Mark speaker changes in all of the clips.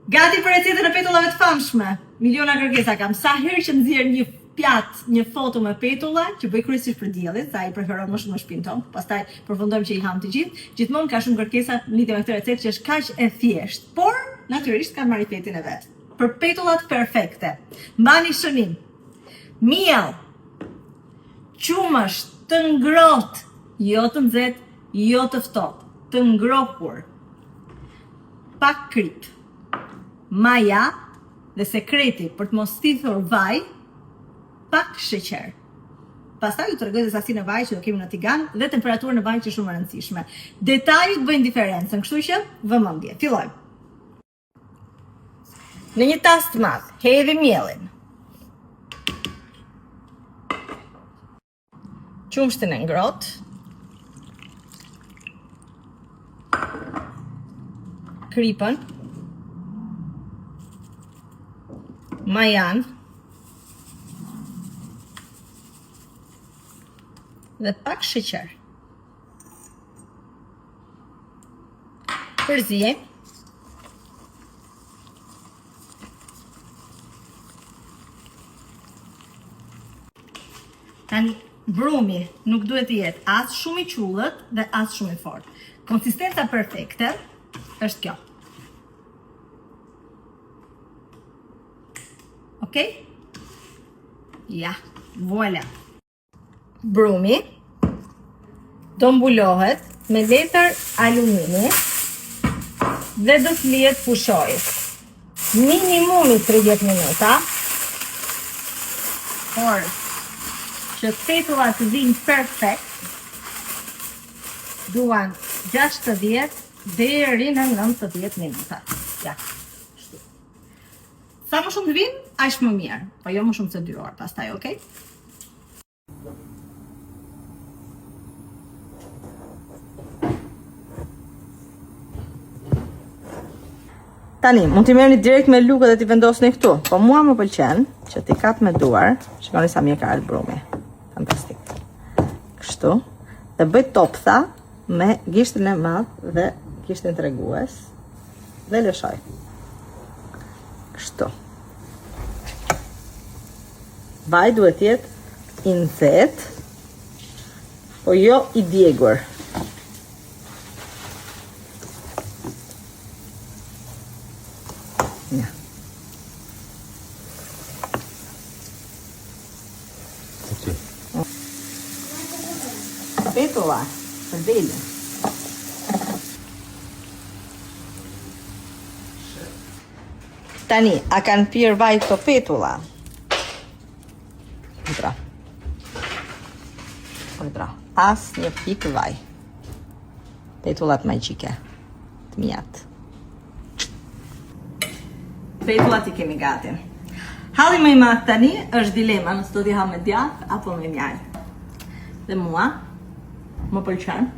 Speaker 1: Gati për recetën e petullave të famshme. Miliona kërkesa kam. Sa herë që nxjerr një pjatë, një foto me petulla, që bëj kryesisht për diellit, sa I preferon më shumë në shtëpinë tonë, pastaj përfundojmë që I ham të gjithë, gjithmonë ka shumë kërkesa lidhje me këtë recetë që është kaq e thjeshtë, por natyrisht ka marifetin e vet. Për petullat perfekte, mbani shënim. Miell, qumësht të ngrohtë, jo të nxehtë, jo të ftohtë, të ngrohur. Pak krip. Maja dhe sekreti për të mos thithur vaj, pak sheqer. Pastaj ju tregoj se sasinë e vaj që do kemi në tigan dhe temperaturën e vaj që është shumë e rëndësishme. Detajit bëjnë diferencën, kështu që vëmendje. Fillojmë. Në një tas të madh, hedhi miellin. Qumshtin e ngrohtë. Kripën. Majan dhe pak sheqer. Përzijem. Tani brumi nuk duhet të jetë as shumë I qullët dhe as shumë I fortë. Konsistenca perfekte është kjo. Okej? Ja, voilà. Brumi do mbulohet me letër alumini dhe do të lihet pushoj. Minimumi 30 minuta. Por që petullat të vinë perfekt, duan 60 deri në 90 minuta. Ja. Sa më shumë të vinë, aq më mirë, po jo më shumë se 2 orë pastaj, okay? Tani, mund t'i merrni direkt me lugë dhe t'i vendosni këtu, po mua më pëlqen që t'i kap me duar, shikoni sa mirë ka ardhur brumi. Fantastik. Kështu, dhe bëj toptha me gishtin e madh dhe gishtin tregues dhe lëshoj. Kështu. Vaj duhet jetë I nxehtë, po jo I djegur. Ja. Okay. Petulla, për delën. Tani, a kanë pirë vaj këto petulla? Undra. As një pikë vaj. Petullat magjike. Të mijat. Petullat I kemi gati. Halli më I madh tani është dilema nëse do t'i ha me djath apo me mjalë. Dhe mua më pëlqen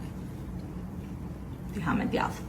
Speaker 1: t'i ha me djath.